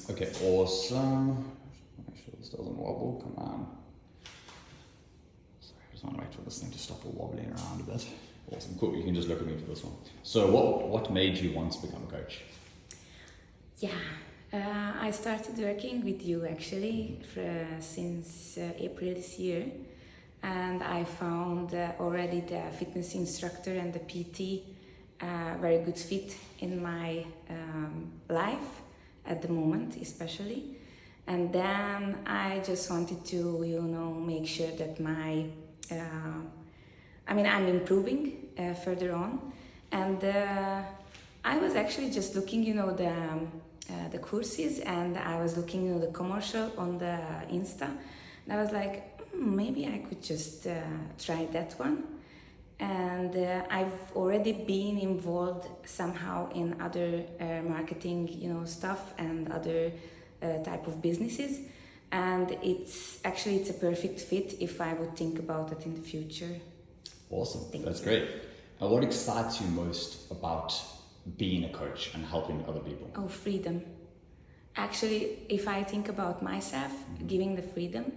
Okay, awesome. Make sure this doesn't wobble. Come on. Sorry, I just want to make sure this thing to stop wobbling around a bit. Awesome, cool. You can just look at me for this one. So, what made you want to become a coach? Yeah, I started working with you actually since April this year, and I found already the fitness instructor and the PT very good fit in my life at the moment, especially. And then I just wanted to, make sure that I'm improving further on, and I was actually just looking, the courses, and I was looking, the commercial on the Insta, and I was like, maybe I could just try that one. And I've already been involved somehow in other marketing, stuff and other type of businesses, and it's a perfect fit if I would think about it in the future. Awesome, that's great. And what excites you most about being a coach and helping other people? Oh, freedom. Actually, if I think about myself, giving the freedom.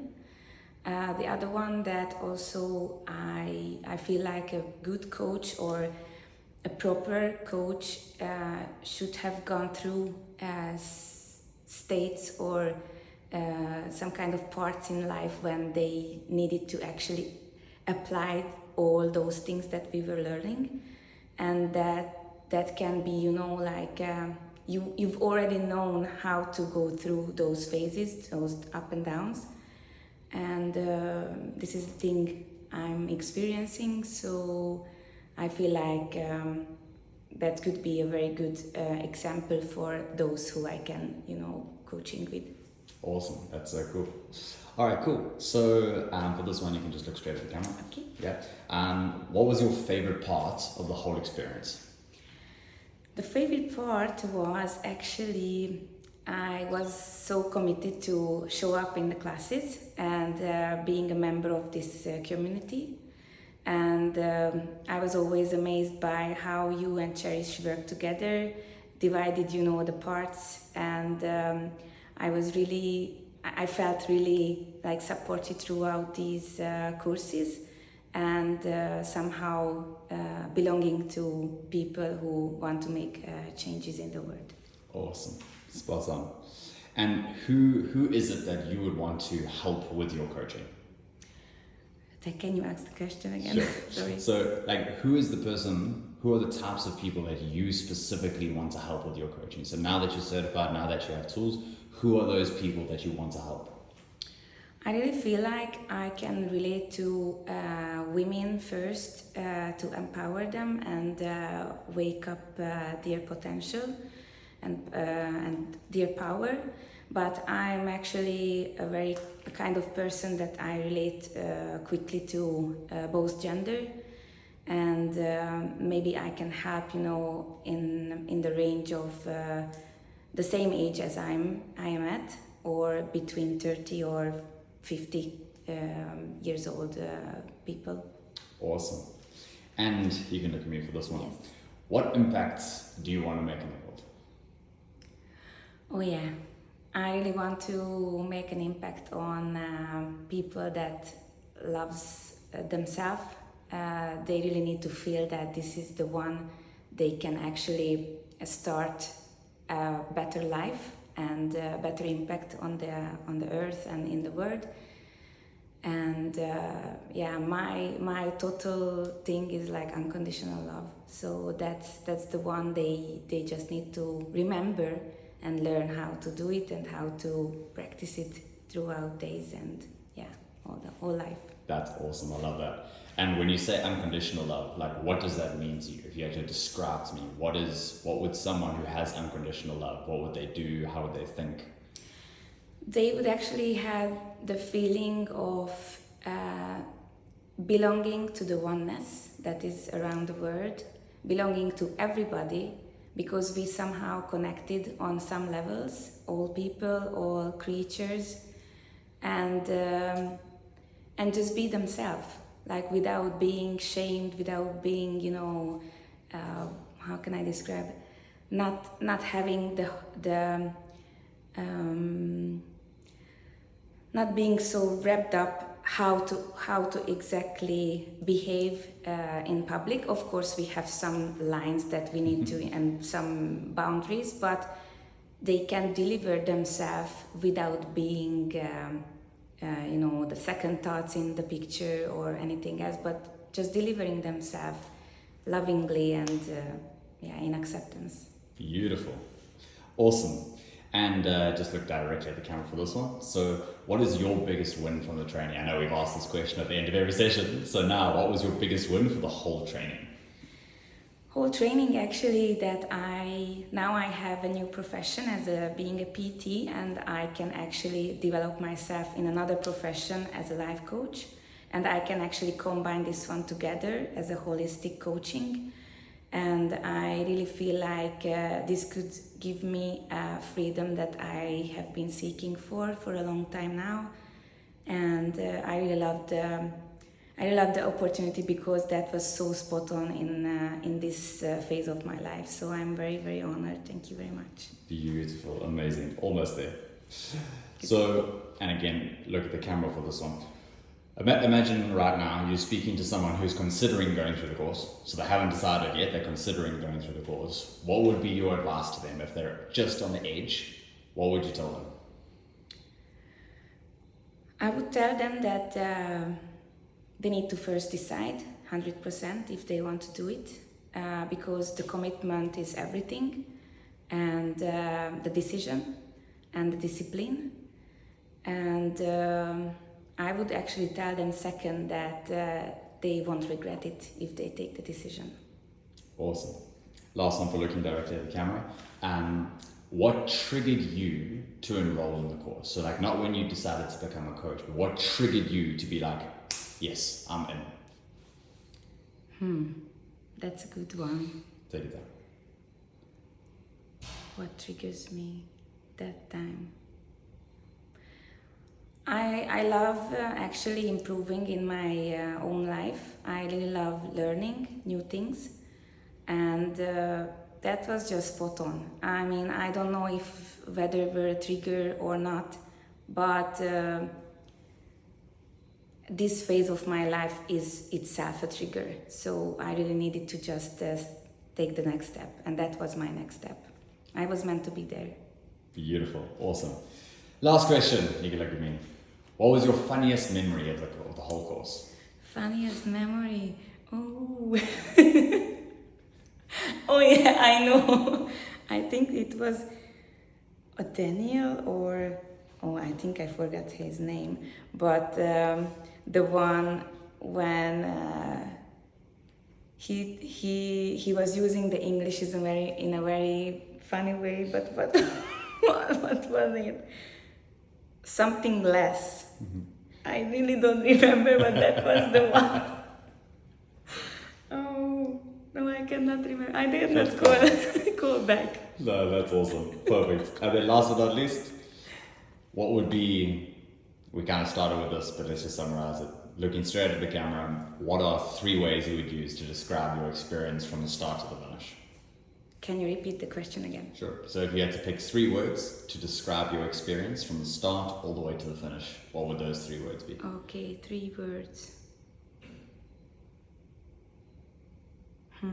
The other one that also I feel like a good coach or a proper coach should have gone through states or some kind of parts in life when they needed to actually apply all those things that we were learning, and that can be, you've already known how to go through those phases, those up and downs, and this is the thing I'm experiencing, so I feel like that could be a very good example for those who I can, coaching with. Awesome, that's so cool. All right, cool. So for this one, you can just look straight at the camera. Okay. Yeah. What was your favorite part of the whole experience? The favorite part was actually I was so committed to show up in the classes and being a member of this community. And I was always amazed by how you and Cherish work together, divided, the parts. And I felt really like supported throughout these courses, and somehow belonging to people who want to make changes in the world. Awesome, spot on. And who is it that you would want to help with your coaching? Can you ask the question again? Sure. Sorry. So, who are the types of people that you specifically want to help with your coaching? So now that you're certified, now that you have tools, who are those people that you want to help? I really feel like I can relate to women first, to empower them and wake up their potential and their power. But I'm actually a kind of person that I relate quickly to both gender, and maybe I can help, in the range of the same age as I am at, or between 30 or 50 years old people. Awesome. And you can look at me for this one. Yes. What impacts do you want to make in the world? Oh yeah, I really want to make an impact on people that loves themselves. They really need to feel that this is the one they can actually start a better life and a better impact on the earth and in the world. And my total thing is like unconditional love. So that's the one they just need to remember and learn how to do it and how to practice it throughout days and all life. That's awesome. I love that. And when you say unconditional love, what does that mean to you? If you had to describe to me, what would someone who has unconditional love, what would they do? How would they think? They would actually have the feeling of belonging to the oneness that is around the world, belonging to everybody, because we somehow connected on some levels, all people, all creatures, and just be themselves, without being shamed, without being, how can I describe? Not having not being so wrapped up how to exactly behave in public. Of course, we have some lines that we need to and some boundaries, but they can deliver themselves without being the second thoughts in the picture or anything else, but just delivering themselves lovingly and in acceptance. Beautiful. Awesome. And just look directly at the camera for this one. So what is your biggest win from the training? I know we've asked this question at the end of every session. So now, what was your biggest win for the whole training? Whole training, actually, that I have a new profession as being a PT, and I can actually develop myself in another profession as a life coach, and I can actually combine this one together as a holistic coaching. And I really feel like this could give me freedom that I have been seeking for a long time now. And I really loved the opportunity because that was so spot on in this phase of my life. So I'm very, very honored. Thank you very much. Beautiful, amazing, almost there. So, and again, look at the camera for this one. Imagine right now you're speaking to someone who's considering going through the course. So they haven't decided yet, they're considering going through the course. What would be your advice to them if they're just on the edge? What would you tell them? I would tell them that they need to first decide 100% if they want to do it, because the commitment is everything, and the decision and the discipline. And I would actually tell them second that they won't regret it if they take the decision. Awesome. Last one for looking directly at the camera. What triggered you to enroll in the course? So like not when you decided to become a coach, but what triggered you to be like, yes, I'm in? That's a good one. Take it down. What triggers me that time? I love actually improving in my own life. I really love learning new things, and that was just spot on. I mean, I don't know if whether we're a trigger or not, but this phase of my life is itself a trigger. So I really needed to just take the next step, and that was my next step. I was meant to be there. Beautiful, awesome. Last question, you can look at me. What was your funniest memory of the whole course? Funniest memory? Oh. Oh yeah, I know. I think it was a Daniel I think I forgot his name, but the one when he was using the English in a very funny way, but what was it? Something less. Mm-hmm. I really don't remember, but that was the one. Oh, no, I cannot remember. I did not call back. No, that's awesome. Perfect. And then last but not least, what would be, we kind of started with this, but let's just summarize it. Looking straight at the camera, what are 3 ways you would use to describe your experience from the start to the finish? Can you repeat the question again? Sure. So if you had to pick 3 words to describe your experience from the start all the way to the finish, what would those 3 words be? Okay, 3 words. I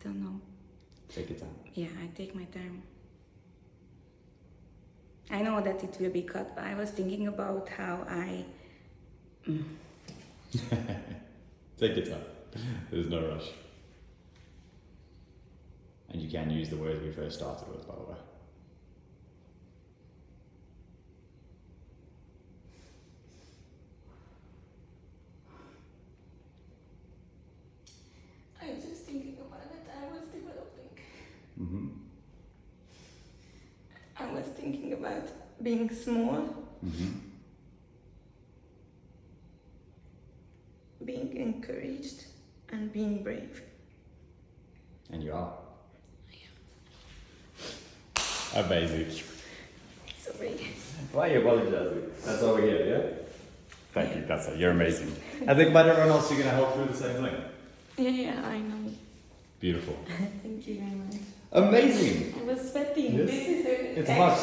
don't know. Take your time. Yeah, I take my time. I know that it will be cut, but I was thinking about how I... Take your time. There's no rush. And you can use the words we first started with, by the way. I was just thinking about it. I was developing. Mm-hmm. I was thinking about being small, being encouraged, and being brave. And you are. Amazing. Sorry. Why are you apologizing? That's why we're here, yeah? Thank you, Kata. You're amazing. I think about everyone else, you're going to help through the same thing. Yeah, I know. Beautiful. Thank you very much. Amazing. I was sweating. Yes. This is It's hot.